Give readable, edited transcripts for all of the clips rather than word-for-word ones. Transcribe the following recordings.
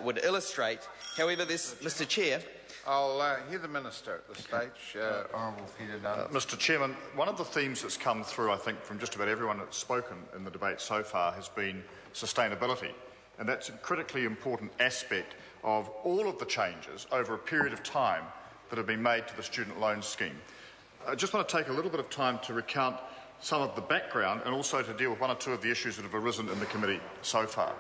would illustrate. However, this, Mr Chair, I'll hear the Minister at this stage. Honourable Peter Dunn. Mr Chairman, one of the themes that's come through, I think, from just about everyone that's spoken in the debate so far has been sustainability. And that's a critically important aspect of all of the changes over a period of time that have been made to the student loan scheme. I just want to take a little bit of time to recount some of the background and also to deal with one or two of the issues that have arisen in the committee so far.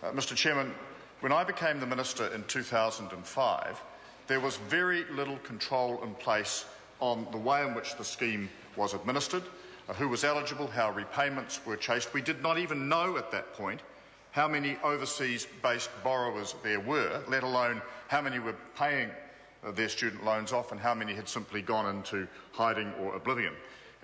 Mr Chairman, when I became the Minister in 2005, there was very little control in place on the way in which the scheme was administered, who was eligible, how repayments were chased. We did not even know at that point how many overseas-based borrowers there were, let alone how many were paying their student loans off and how many had simply gone into hiding or oblivion.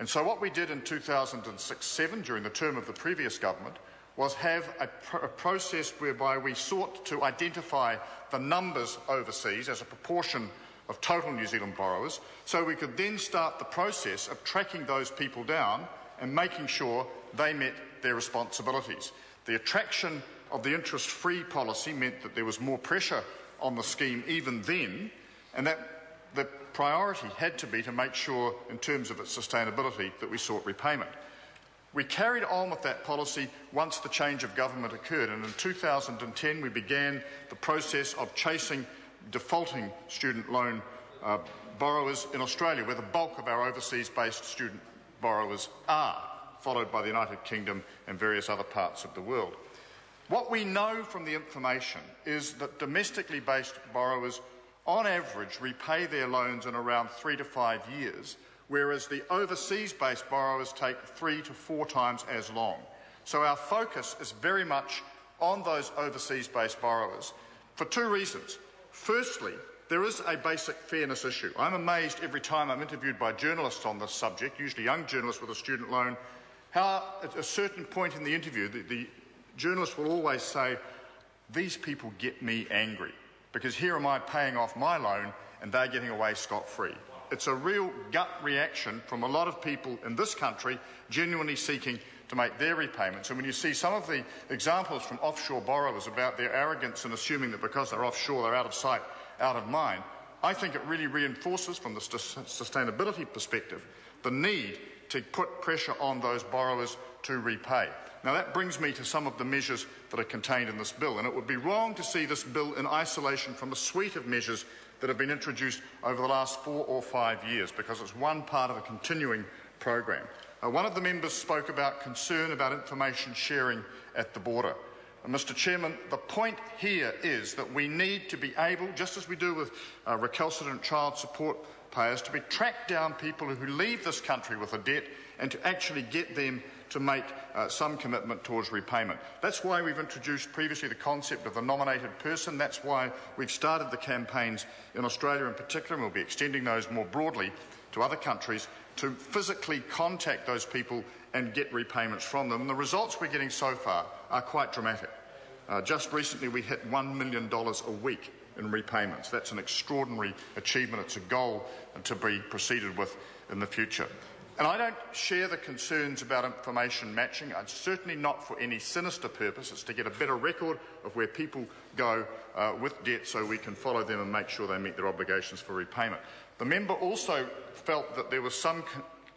And so what we did in 2006-07, during the term of the previous government, was have a process whereby we sought to identify the numbers overseas as a proportion of total New Zealand borrowers, so we could then start the process of tracking those people down and making sure they met their responsibilities. The attraction of the interest-free policy meant that there was more pressure on the scheme even then, and that the priority had to be to make sure, in terms of its sustainability, that we sought repayment. We carried on with that policy once the change of government occurred, and in 2010 we began the process of chasing defaulting student loan borrowers in Australia, where the bulk of our overseas-based student borrowers are, followed by the United Kingdom and various other parts of the world. What we know from the information is that domestically based borrowers on average repay their loans in around 3 to 5 years, whereas the overseas-based borrowers take 3 to 4 times as long. So our focus is very much on those overseas-based borrowers for two reasons. Firstly, there is a basic fairness issue. I'm amazed every time I'm interviewed by journalists on this subject, usually young journalists with a student loan, how at a certain point in the interview the journalist will always say, "These people get me angry, because here am I paying off my loan and they're getting away scot-free." It's a real gut reaction from a lot of people in this country genuinely seeking to make their repayments. And when you see some of the examples from offshore borrowers about their arrogance in assuming that because they're offshore they're out of sight, out of mind, I think it really reinforces from the sustainability perspective the need to put pressure on those borrowers to repay. Now that brings me to some of the measures that are contained in this bill, and it would be wrong to see this bill in isolation from a suite of measures that have been introduced over the last 4 or 5 years, because it's one part of a continuing program. One of the members spoke about concern about information sharing at the border. And Mr Chairman, the point here is that we need to be able, just as we do with recalcitrant child support payers, to be tracked down people who leave this country with a debt and to actually get them to make some commitment towards repayment. That's why we've introduced previously the concept of the nominated person. That's why we've started the campaigns in Australia in particular, and we'll be extending those more broadly to other countries to physically contact those people and get repayments from them. And the results we're getting so far are quite dramatic. Just recently we hit $1 million a week in repayments. That's an extraordinary achievement. It's a goal to be proceeded with in the future. And I don't share the concerns about information matching. It's certainly not for any sinister purpose. It's to get a better record of where people go with debt so we can follow them and make sure they meet their obligations for repayment. The member also felt that there was some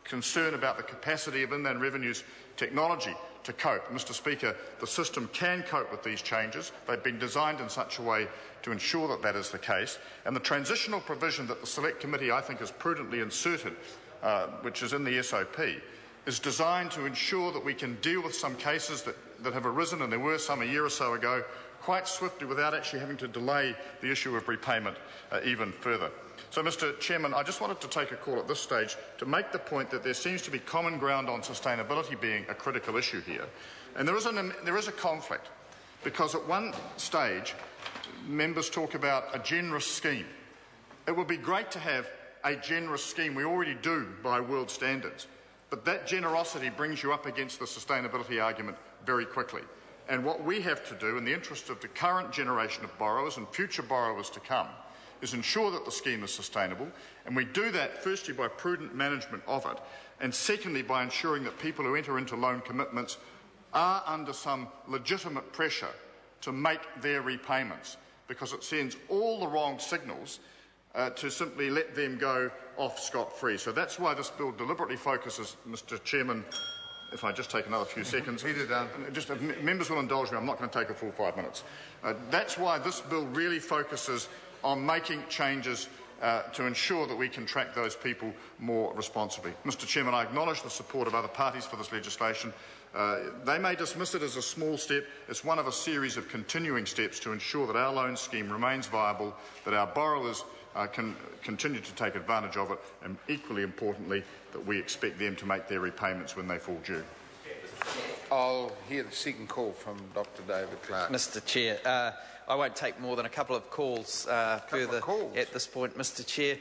concern about the capacity of Inland Revenue's technology to cope. Mr Speaker, the system can cope with these changes. They've been designed in such a way to ensure that that is the case. And the transitional provision that the Select Committee, I think, has prudently inserted, which is in the SOP, is designed to ensure that we can deal with some cases that have arisen, and there were some a year or so ago, quite swiftly without actually having to delay the issue of repayment even further. So, Mr Chairman, I just wanted to take a call at this stage to make the point that there seems to be common ground on sustainability being a critical issue here. And there is a conflict, because at one stage members talk about a generous scheme. It would be great to have a generous scheme. We already do by world standards. But that generosity brings you up against the sustainability argument very quickly. And what we have to do in the interest of the current generation of borrowers and future borrowers to come is ensure that the scheme is sustainable, and we do that firstly by prudent management of it, and secondly by ensuring that people who enter into loan commitments are under some legitimate pressure to make their repayments, because it sends all the wrong signals to simply let them go off scot-free. So that's why this bill deliberately focuses, Mr Chairman, if I just take another few seconds. Just, if members will indulge me, I'm not going to take a full 5 minutes. That's why this bill really focuses on making changes to ensure that we can track those people more responsibly. Mr Chairman, I acknowledge the support of other parties for this legislation. They may dismiss it as a small step. It's one of a series of continuing steps to ensure that our loan scheme remains viable, that our borrowers can continue to take advantage of it, and equally importantly, that we expect them to make their repayments when they fall due. I'll hear the second call from Dr David Clark. Mr Chair, I won't take more than a couple of calls further at this point, Mr Chair.